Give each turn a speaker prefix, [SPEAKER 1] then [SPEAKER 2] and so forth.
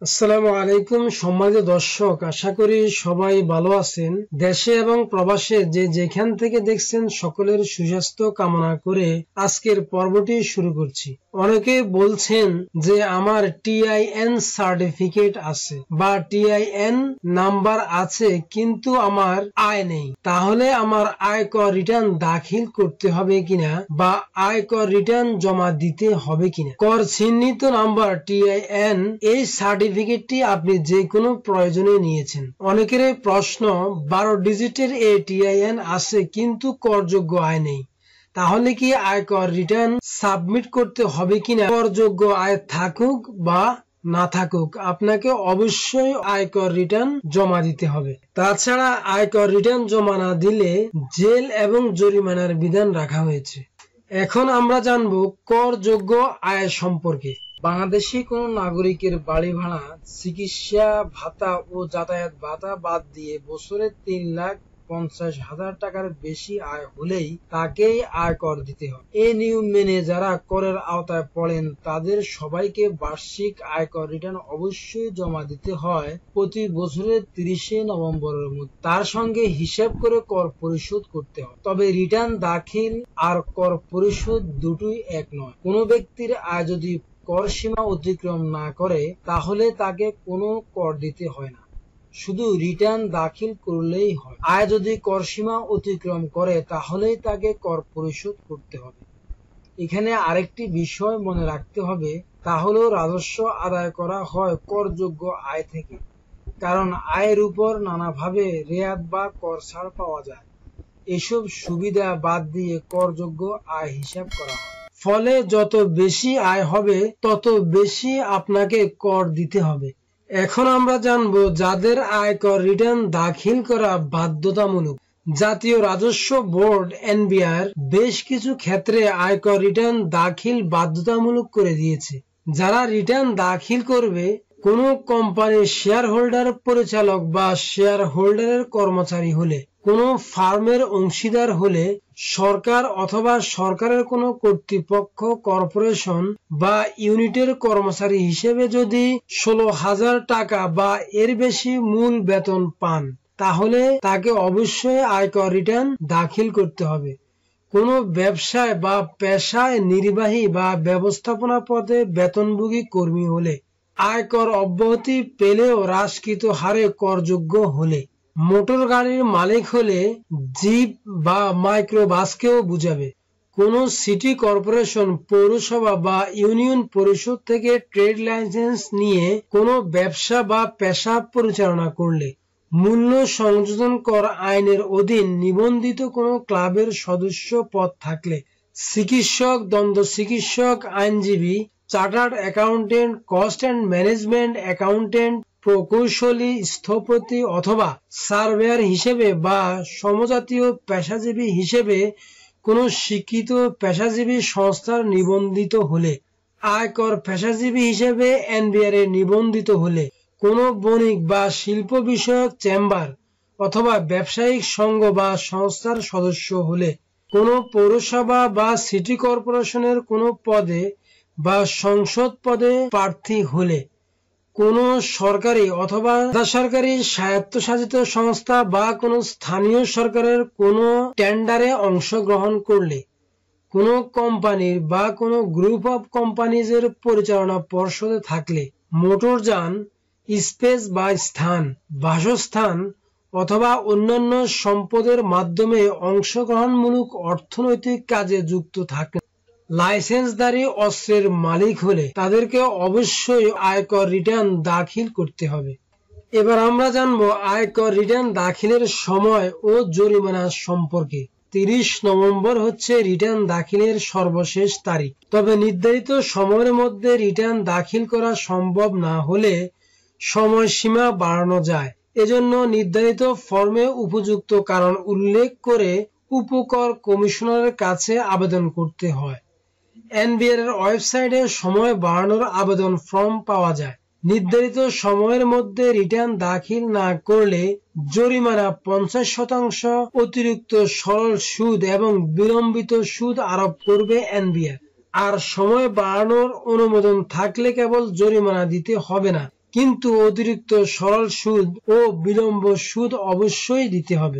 [SPEAKER 1] আসসালামু আলাইকুম সম্মানিত দর্শক, আশা করি সবাই ভালো আছেন। দেশে এবং প্রবাসে যে যেখান থেকে দেখছেন সকলের সুস্বাস্থ্য কামনা করে আজকের পর্বটি শুরু করছি। অনেকে বলছেন যে আমার TIN সার্টিফিকেট আছে বা TIN নাম্বার আছে কিন্তু আমার আয় নেই, তাহলে আমার আয়কর রিটার্ন দাখিল করতে হবে কিনা বা আয়কর রিটার্ন জমা দিতে হবে কিনা। কর চিহ্নিত নাম্বার TIN এই সার্টিফিকেটটি আপনি যে কোনো প্রয়োজনে নিয়েছেন। অনেকের প্রশ্ন 12 ডিজিটের এই TIN আছে কিন্তু করযোগ্য আয় নেই, তাহলে কি আয়কর রিটার্ন সাবমিট করতে হবে কিনা? করযোগ্য আয় থাকুক বা না থাকুক, আপনাকে অবশ্যই আয়কর রিটার্ন জমা দিতে হবে। তাছাড়া আয়কর রিটার্ন জমা না দিলে জেল এবং জরিমানার বিধান রাখা হয়েছে। এখন আমরা জানব করযোগ্য আয় সম্পর্কে। বাংলাদেশি কোন নাগরিকের বাড়ি ভাড়া, চিকিৎসা ভাতা ও যাতায়াত ভাতা বাদ দিয়ে বছরে 3,50,000 টাকার বেশি আয় হলেই তাকেই আয়কর দিতে হবে। এই নিয়ম মেনে যারা করের আওতায় পড়েন তাদের সবাইকে বার্ষিক আয়কর রিটার্ন অবশ্যই জমা দিতে হয় প্রতি বছরের 30শে নভেম্বরের মধ্যে। তার সঙ্গে হিসাব করে কর পরিশোধ করতে হয়। তবে রিটার্ন দাখিল আর কর পরিশোধ দুটোই এক নয়। কোনো ব্যক্তির আয় যদি কর সীমা অতিক্রম না করে তাহলে তাকে কোনো কর দিতে হয় না, শুধু রিটার্ন দাখিল করলেই হয়। আয় যদি কর সীমা অতিক্রম করে তাহলেই তাকে কর পরিশোধ করতে হবে। এখানে আরেকটি বিষয় মনে রাখতে হবে, তা হলো রাজস্ব আদায় করা হয় করযোগ্য আয় থেকে, কারণ আয়ের উপর নানাভাবে রেয়াত বা কর ছাড় পাওয়া যায়। এসব সুবিধা বাদ দিয়ে করযোগ্য আয় হিসাব করা হয়। ফলে যত বেশি আয় হবে তত বেশি আপনাকে কর দিতে হবে। এখন আমরা জানব যাদের আয়কর রিটার্ন দাখিল করা বাধ্যতামূলক। জাতীয় রাজস্ব বোর্ড NBR বেশ কিছু ক্ষেত্রে আয়কর রিটার্ন দাখিল বাধ্যতামূলক করে দিয়েছে। যারা রিটার্ন দাখিল করবে, কোনো কোম্পানির শেয়ার হোল্ডার, পরিচালক বা শেয়ার হোল্ডারের কর্মচারী হলে, কোনো ফার্মের অংশীদার হলে, সরকার অথবা সরকারের কোনো কর্তৃপক্ষ, কর্পোরেশন বা ইউনিটের কর্মচারী হিসেবে যদি 16,000 টাকা বা এর বেশি মূল বেতন পান, তাহলে তাকে অবশ্যই আয়কর রিটার্ন দাখিল করতে হবে। কোনো ব্যবসায় বা পেশায় নির্বাহী বা ব্যবস্থাপনা পদে বেতনভোগী কর্মী হলে, আয়কর অব্যাহতি পেলেও হ্রাসকৃত হারে করযোগ্য হলে, মোটর গাড়ির মালিক হলে জিপ বা মাইক্রোবাসকেও বুঝাবে। কোন সিটি কর্পোরেশন, পৌরসভা বা ইউনিয়ন পরিষদ থেকে ট্রেড লাইসেন্স নিয়ে কোনো ব্যবসা বা পেশা পরিচালনা করলে, মূল্য সংযোজন কর আইনের অধীন নিবন্ধিত কোনো ক্লাবের সদস্য পদ থাকলে, চিকিৎসক, দন্ত চিকিৎসক, আইনজীবী, chartered accountant, cost and management accountant, প্রকৌশলী, স্থপতি অথবা সার্ভেয়ার হিসেবে বা সমজাতীয় পেশাজীবী হিসেবে কোনো স্বীকৃত পেশাজীবী সংস্থার নিবন্ধিত হলে, আয়কর পেশাজীবী হিসেবে NBR এ নিবন্ধিত হলে, কোনো বণিক বা শিল্প বিষয়ক চেম্বার অথবা ব্যবসায়িক সংঘ বা সংস্থার সদস্য হলে, কোনো পৌরসভা বা সিটি কর্পোরেশনের কোনো পদে বা সংসদ পদে প্রার্থী হলে, কোনো সরকারি অথবা বেসরকারি স্বায়ত্তশাসিত সংস্থা বা কোনো স্থানীয় সরকারের কোনো টেন্ডারে অংশগ্রহণ করলে, কোনো কোম্পানির বা কোনো গ্রুপ অফ কোম্পানিজের পরিচালনা পর্ষদে থাকলে, মোটরযান, স্পেস বা স্থান, বাসস্থান অথবা অন্যান্য সম্পদের মাধ্যমে অংশগ্রহণমূলক অর্থনৈতিক কাজে যুক্ত থাকলে, লাইসেন্সধারী অস্ত্রের মালিক হলে তাদেরকে অবশ্যই আয়কর রিটার্ন দাখিল করতে হবে। এবার আমরা জানবো আয়কর রিটার্ন দাখিলের সময় ও জরিমানা সম্পর্কে। 30 নভেম্বর হচ্ছে রিটার্ন দাখিলের সর্বশেষ তারিখ। তবে নির্ধারিত সময়ের মধ্যে রিটার্ন দাখিল করা সম্ভব না হলে সময়সীমা বাড়ানো যায়। এজন্য নির্ধারিত ফর্মে উপযুক্ত কারণ উল্লেখ করে উপকর কমিশনারের কাছে আবেদন করতে হয়। NBR এর ওয়েবসাইটে সময় বাড়ানোর আবেদন ফর্ম পাওয়া যায়। নির্ধারিত সময়ের মধ্যে রিটার্ন দাখিল না করলে জরিমানা 50% অতিরিক্ত সরল সুদ এবং বিলম্বিত সুদ আরোপ করবে NBR। আর সময় বাড়ানোর অনুমোদন থাকলে কেবল জরিমানা দিতে হবে না, কিন্তু অতিরিক্ত সরল সুদ ও বিলম্ব সুদ অবশ্যই দিতে হবে।